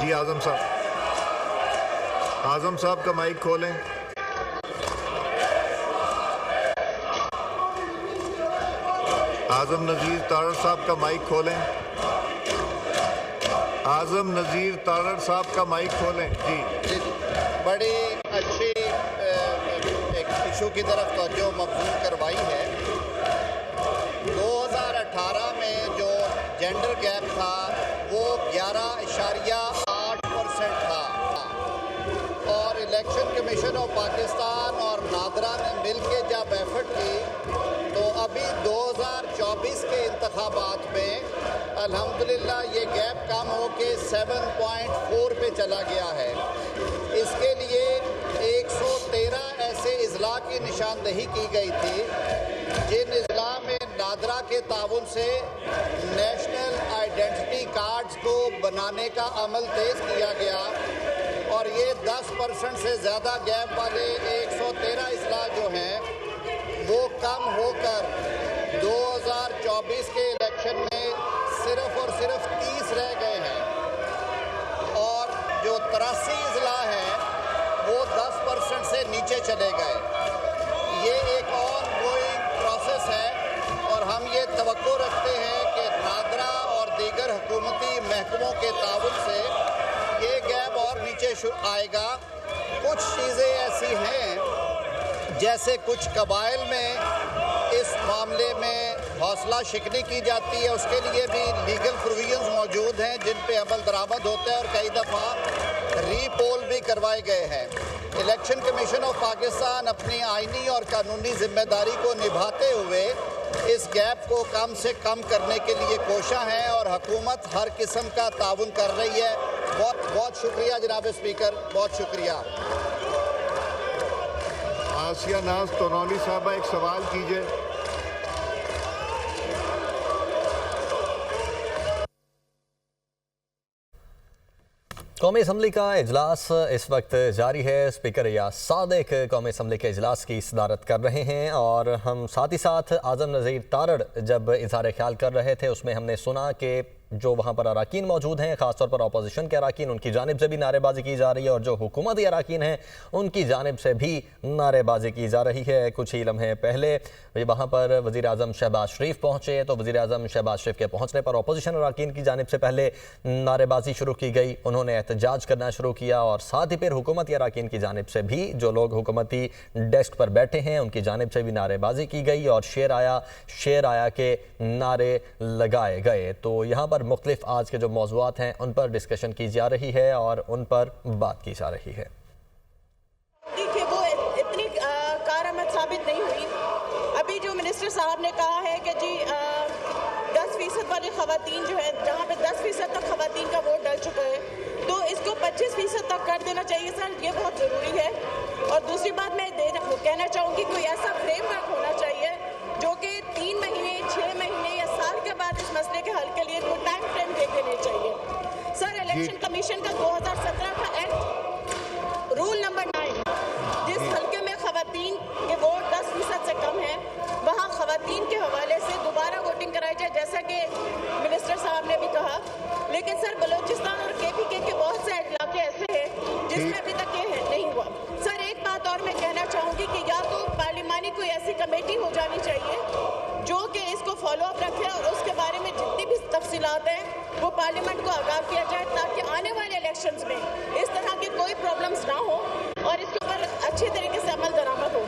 जी आजम साहब का माइक खोलें। आजम नज़ीर तारड़ साहब का माइक खोलें। आजम नज़ीर तारड़ साहब का माइक खोलें। जी बड़ी अच्छी एक इशू की तरफ तवज्जो मबज़ूल करवाई है। 2018 में जो जेंडर गैप था वो 11.8% था और इलेक्शन कमीशन ऑफ पाकिस्तान और नादरा ने मिलकर जब एफर्ट की तो अभी 2024 के इंतखाबात में अल्हम्दुलिल्लाह ये गैप कम हो के 7.4 पे चला गया है। इसके लिए 113 ऐसे अजला की निशानदही की गई थी जिन अजला में नादरा के ताउन से नेशनल आइडेंटिटी कार्ड्स को बनाने का अमल तेज़ किया गया और ये 10% से ज़्यादा गैप वाले 113 अजला जो हैं वो कम होकर 2024 के इलेक्शन में सिर्फ और सिर्फ 30 रह गए हैं और जो 83 अजला हैं वो 10% से नीचे चले गए। ये एक ऑन गोइंग प्रोसेस है और हम ये तवक्को रखते हैं कि नादरा और दीगर हुकूमती महकमों के ताउन से ये गैप और नीचे आएगा। कुछ चीज़ें ऐसी हैं जैसे कुछ कबाइल में इस मामले में हौसला शिकनी की जाती है, उसके लिए भी लीगल प्रोविजंस मौजूद हैं जिन पे अमल दरामद होता है और कई दफ़ा रीपोल भी करवाए गए हैं। इलेक्शन कमीशन ऑफ पाकिस्तान अपनी आइनी और कानूनी जिम्मेदारी को निभाते हुए इस गैप को कम से कम करने के लिए कोशा है और हुकूमत हर किस्म का ताउन कर रही है। बहुत बहुत शुक्रिया जनाब स्पीकर, बहुत शुक्रिया। आसिया नाज तोनौली साहबा एक सवाल कीजिए। कौमी असम्बली का इजलास इस वक्त जारी है। स्पीकर रियाज सादिक कौमी असम्बली के इजलास की सदारत कर रहे हैं और हम साथ ही साथ आज़म नज़ीर तारड़ जब इजहार ख्याल कर रहे थे उसमें हमने सुना कि जो वहाँ पर अराकीन मौजूद हैं, ख़ासतौर पर अपोजिशन के अराकीन, उनकी जानिब से भी नारेबाजी की जा रही है और जो हुकूमती अराकीन हैं उनकी जानिब से भी नारेबाजी की जा रही है। कुछ ही लम्हे पहले वहाँ पर वज़ीर आज़म शहबाज शरीफ पहुँचे तो वज़ीर आज़म शहबाज शरीफ के पहुँचने पर अपोजिशन अराकीन की जानिब से पहले नारेबाजी शुरू की गई, उन्होंने एहतजाज करना शुरू किया और साथ ही फिर हुकूमती अराकीन की जानिब से भी जो लोग हुकूमती डेस्क पर बैठे हैं उनकी जानिब से भी नारेबाजी की गई और शेर आया के नारे लगाए गए। तो यहाँ पर मुख्तलिफ आज के जो मौज़ूआत हैं उन पर डिस्कशन की जा रही है और उन पर बात की जा रही है। देखिए वो इतनी कारआमद साबित नहीं हुई। अभी जो मिनिस्टर साहब ने कहा है कि जी 10% वाली खवातीन जो है, जहाँ पे 10% तक खवातीन का वोट डल चुका है तो इसको 25% तक कर देना चाहिए सर, ये बहुत ज़रूरी है। और दूसरी बात मैं कहना चाहूँगी कोई ऐसा फ्रेमवर्क होना चाहिए जो कि 3 महीने 6 महीने या साल के बाद इस मसले के हल के लिए कोई टाइम फ्रेम दे देने चाहिए। सर इलेक्शन कमीशन का 2017 का एक्ट रूल नंबर 9 जिस हल्के में खवातीन के वोट 10% से कम है वहाँ खवातीन के हवाले से दोबारा वोटिंग कराई जाए जैसा कि मिनिस्टर साहब ने भी कहा। लेकिन सर बलूचिस्तान और KPK के बहुत से इलाके ऐसे हैं जिसमें अभी तक ये नहीं हुआ। सर एक बात और मैं कहना चाहूँगी कि या तो पार्लिमानी कोई ऐसी कमेटी हो जानी चाहिए जो कि इसको फॉलो अप रखे और उसके बारे में जितनी भी तफसीलात हैं वो पार्लियामेंट को आगाह किया जाए ताकि आने वाले इलेक्शंस में इस तरह की कोई प्रॉब्लम्स ना हो और इसके ऊपर अच्छी तरीके से अमल दरामद हो।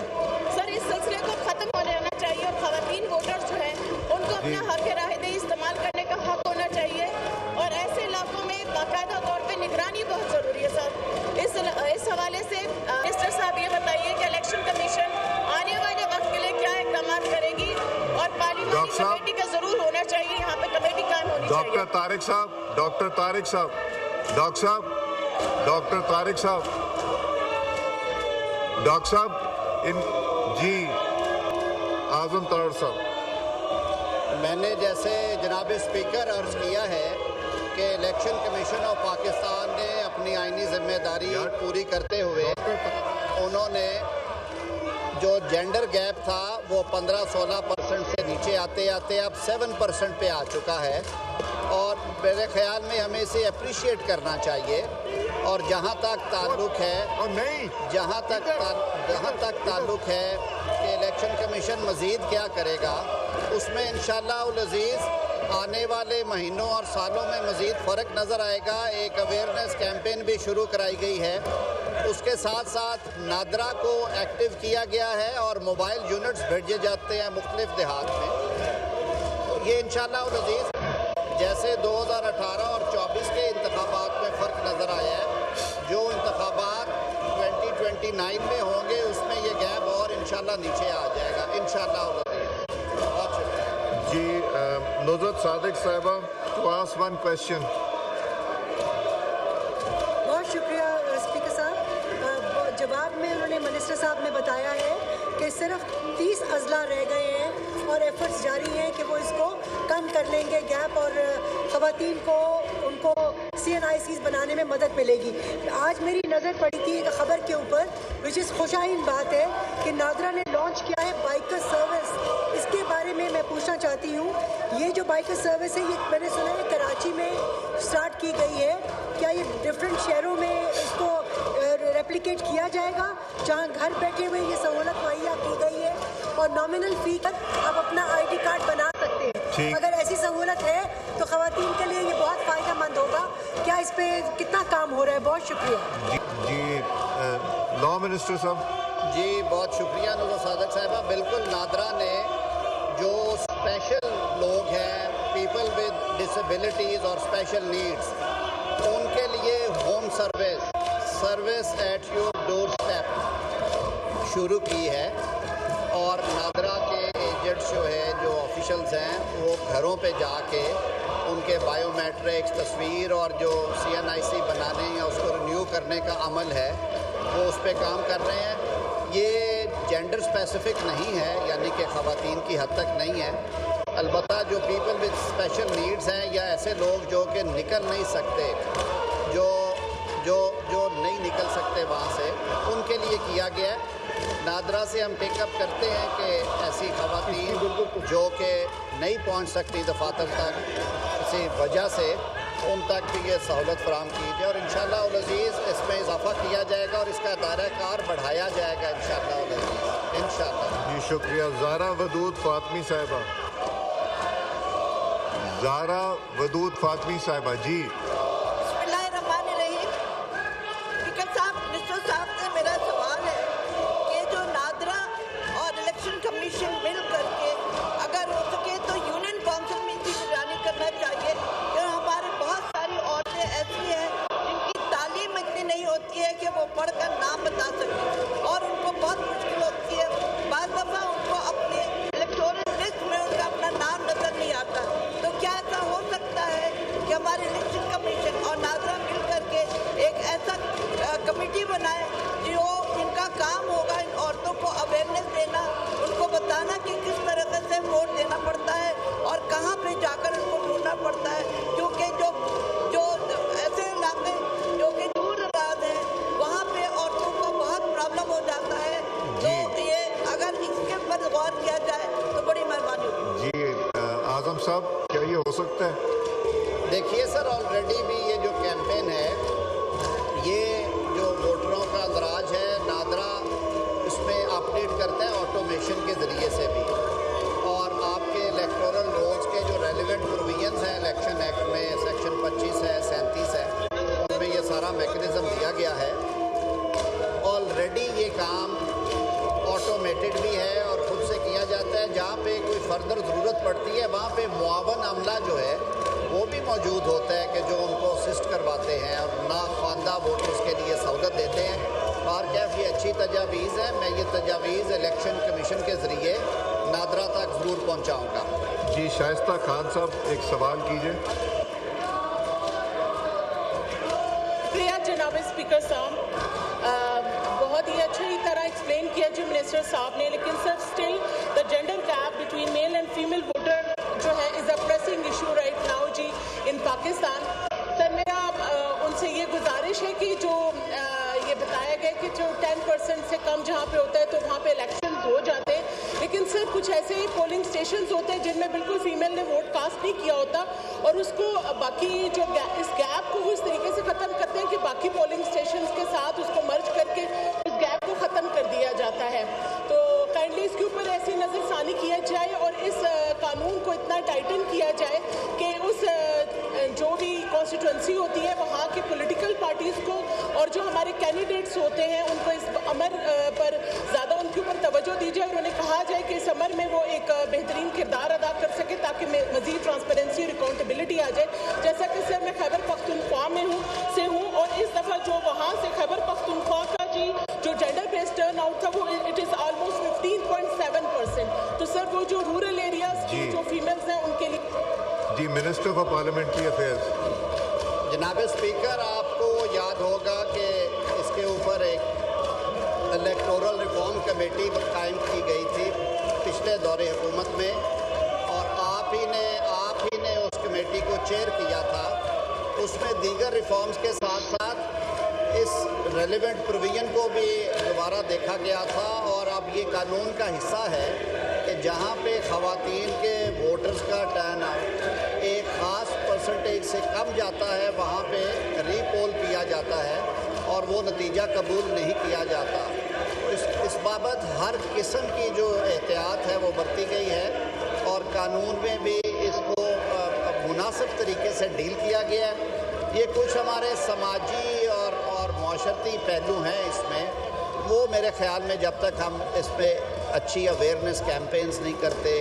सर इस सिलसिले को ख़त्म हो जाना चाहिए और ख़वातीन वोटर्स जो हैं उनको अपना हक राहदही इस्तेमाल करने का हक होना चाहिए और ऐसे इलाकों में बाकायदा तौर पर निगरानी बहुत ज़रूरी है। सर इस हवाले से मिनिस्टर साहब ये बताइए कि इलेक्शन कमीशन आने वाले वक्त के लिए क्या इकदाम करेगी और पार्लियामेंट कमेटी का जरूर होना चाहिए, यहाँ पे कमेटी कायम होनी चाहिए। डॉक्टर तारिक साहब इन जी आज़म तारड़ साहब, मैंने जैसे जनाब स्पीकर अर्ज किया है कि इलेक्शन कमीशन ऑफ पाकिस्तान ने अपनी आइनी जिम्मेदारी पूरी करते हुए उन्होंने जो जेंडर गैप था वो 15-16% से नीचे आते आते अब 7% पे आ चुका है और मेरे ख्याल में हमें इसे अप्रिशिएट करना चाहिए। और जहाँ तक ताल्लुक़ है और नहीं जहाँ तक ताल्लुक़ है कि इलेक्शन कमीशन मज़ीद क्या करेगा, उसमें इंशाअल्लाह उल अज़ीज़ आने वाले महीनों और सालों में मज़ीद फ़र्क नज़र आएगा। एक अवेयरनेस कैंपेन भी शुरू कराई गई है, उसके साथ साथ नादरा को एक्टिव किया गया है और मोबाइल यूनिट्स भेजे जाते हैं मुख्तलिफ देहात में। तो ये इंशाअल्लाह उल अज़ीज़ जैसे 2018 और 24 के इंतखाबात में फ़र्क नज़र आया है, जो इंतखाबात 2029 में होंगे उसमें ये गैप और इंशाअल्लाह नीचे आ जाएगा इंशाअल्लाह उल अज़ीज़। बहुत शुक्रिया जी। नुज़रत सादिक साहिबा, टू आस्क वन क्वेश्चन। बहुत शुक्रिया स्पीकर साहब। जवाब में उन्होंने मिनिस्टर साहब ने बताया है कि सिर्फ 30 अजला रह गए हैं और एफर्ट्स जारी हैं कि वो इसको कम कर लेंगे गैप, और ख़वातीन को उनको CNICs बनाने में मदद मिलेगी। आज मेरी नज़र पड़ी थी एक ख़बर के ऊपर, विच इज़ खुशाइन बात है कि नादरा ने लॉन्च किया है बाइकर सर्विस। इसके बारे में मैं पूछना चाहती हूँ, ये जो बाइकर सर्विस है ये मैंने सुना है कराची में स्टार्ट की गई है, क्या ये डिफरेंट शहरों में इसको रेप्लिकेट किया जाएगा जहाँ घर बैठे हुए ये सहूलत मुहैया की गई है और नॉमिनल फ़ी पर आप अपना ID कार्ड बना सकते हैं? अगर ऐसी सहूलत है तो ख़वातीन के लिए ये बहुत फ़ायदेमंद होगा। क्या इस पे कितना काम हो रहा है? बहुत शुक्रिया जी। लॉ मिनिस्टर साहब। जी, बहुत शुक्रिया नुज़रत सादिक साहिबा। बिल्कुल, नादरा ने जो स्पेशल लोग हैं, पीपल विद डिसेबिलिटीज़ और स्पेशल नीड्स, उनके लिए home service at your door step शुरू की है। और नादरा के एजेंट्स जो है, जो ऑफिशल्स हैं, वो घरों पे जाके उनके बायोमेट्रिक्स तस्वीर और जो CNIC बनाने या उसको रिन्यू करने का अमल है वो उस पर काम कर रहे हैं। ये जेंडर स्पेसिफिक नहीं है, यानी कि ख़वातीन की हद तक नहीं है। अलबत्ता जो पीपल विद स्पेशल नीड्स हैं या ऐसे लोग जो कि निकल नहीं सकते, जो नहीं निकल सकते वहाँ से, उनके लिए किया गया है। नादरा से हम टेकअप करते हैं कि ऐसी ख़वातीन जो कि नहीं पहुँच सकती दफातर तक किसी वजह से, उन तक भी ये सहूलत फराहम की जाए और इंशाअल्लाह उल अज़ीज़ इसमें इजाफ़ा किया जाएगा और इसका दायरा कार बढ़ाया जाएगा इंशाअल्लाह उल अज़ीज़, इंशाअल्लाह। जी शुक्रिया। ज़ारा वदूद फ़ातमी साहिबा। ज़ारा वदूद फ़ातमी साहिबा जी। कमीशन मिल करके अगर हो सके तो यूनियन काउंसिल में इसकी निगरानी करना चाहिए। क्योंकि हमारे बहुत सारी औरतें ऐसी हैं जिनकी तालीम इतनी नहीं होती है कि वो पढ़कर नाम बता सकें और उनको बहुत मुश्किल होती है। बाद दफ़ा उनको अपने इलेक्टोरल लिस्ट में उनका अपना नाम नजर नहीं आता। तो क्या ऐसा हो सकता है कि हमारे इलेक्शन कमीशन और नादरा मिल करके एक ऐसा कमेटी बनाए जिनका काम होगा इन औरतों को अवेयरनेस देना, उनको बताना कि किस तरह से वोट देना पड़ता है और कहाँ पे जाकर उनको ढूंढना पड़ता है। क्योंकि जो ऐसे इलाके जो कि दूर दराज हैं, वहाँ पे औरतों को बहुत प्रॉब्लम हो जाता है। तो ये अगर इसके ऊपर गौर किया जाए तो बड़ी मेहरबानी होगी। जी आज़म साहब, क्या ये हो सकता है? देखिए सर, ऑलरेडी भी ये जो कैंपेन है, ये जो वोटरों का अंदराज है, नादरा उसमें अपडेट करता है ऑटोमेशन के ज़रिए से भी। और आपके इलेक्टोरल रोल्स के जो रेलिवेंट प्रोविजंस हैं इलेक्शन एक्ट में, सेक्शन 25 है, 37 है, उनमें ये सारा मैकेनिज़्म दिया गया है। ऑलरेडी ये काम ऑटोमेटेड भी है और खुद से किया जाता है। जहाँ पे कोई फर्दर ज़रूरत पड़ती है वहाँ पे मुआवन अमला जो है वो भी मौजूद होता है कि जो उनको असिस्ट करवाते हैं और नाख्वानदा वोटर्स के लिए सहूलत देते हैं। और कैफ ये अच्छी तजावीज़ है, मैं ये तजावीज़ इलेक्शन कमीशन के ज़रिए नादरा तक ज़रूर पहुँचाऊँगा। जी शाइस्ता खान साहब, एक सवाल कीजिए। प्रिया जनाब स्पीकर साहब, बहुत ही अच्छी तरह एक्सप्लेन किया जी मिनिस्टर साहब ने, लेकिन sir still the gender gap between male and female voter जो है is a pressing issue right now जी इन पाकिस्तान। सर मेरा उनसे ये गुजारिश है कि जो ये बताया गया कि जो 10% से कम जहाँ पे होता है तो वहाँ पे इलेक्शन हो जाते हैं, लेकिन सर कुछ ऐसे पोलिंग स्टेशंस होते हैं जिनमें बिल्कुल फीमेल ने वोट कास्ट नहीं किया होता और उसको बाकी जो इस गैप को वो इस तरीके से ख़त्म करते हैं कि बाकी पोलिंग स्टेशंस के साथ उसको मर्ज करके इस गैप को ख़त्म कर दिया जाता है। तो काइंडली इसके ऊपर ऐसी नज़रसानी किया जाए और इस कानून को इतना टाइटन किया जाए कि उस जो भी कॉन्स्टिट्यूंसी होती है वहाँ के पॉलिटिकल पार्टीज़ को और जो हमारे कैंडिडेट्स होते हैं उनको इस अमर पर ज़्यादा उनके ऊपर तवज्जो दी जाए और उन्हें कहा जाए कि इस अमर में वो एक बेहतरीन किरदार अदा कर सके ताकि मज़ीद ट्रांसपेरेंसी और अकाउंटेबिलिटी आ जाए। जैसा कि सर मैं खैबर पख्तूनख्वा से हूँ और इस दफ़ा जो वहाँ से खैबर पख्तूनख्वा का जो जेंडर बेस्ड टर्न आउट था वो इट इज़ ऑलमोस्ट 15.7%। तो सर वो जो रूरल एरियाज की जो फीमेल्स हैं उनके लिए जी मिनिस्टर फॉर पार्लियामेंट्री अफेयर्स। जनाब स्पीकर, आपको याद होगा कि इसके ऊपर एक इलेक्टोरल रिफॉर्म कमेटी कायम की गई थी पिछले दौरे हुकूमत में और आप ही ने उस कमेटी को चेयर किया था। उसमें दीगर रिफॉर्म्स के साथ साथ इस रेलिवेंट प्रोविजन को भी दोबारा देखा गया था और अब ये कानून का हिस्सा है कि जहाँ पे ख़वातीन के वोटर्स का टर्न आउट एक ख़ास परसेंटेज से कम जाता है वहाँ पे रीपोल किया जाता है और वो नतीजा कबूल नहीं किया जाता। इस बाबत हर किस्म की जो एहतियात है वो बरती गई है और कानून में भी इसको मुनासिब तरीके से डील किया गया है। ये कुछ हमारे समाजी और माशरती पहलू हैं इसमें, वो मेरे ख्याल में जब तक हम इस पर अच्छी अवेयरनेस कैंपेन्स नहीं करते,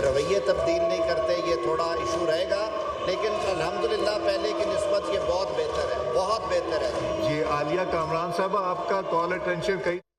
रवैये तब्दील नहीं करते, ये थोड़ा इशू रहेगा। लेकिन अल्हम्दुलिल्लाह पहले की निस्बत ये बहुत बेहतर है, बहुत बेहतर है। जी आलिया कामरान साहब, आपका कॉल अटेंशन कई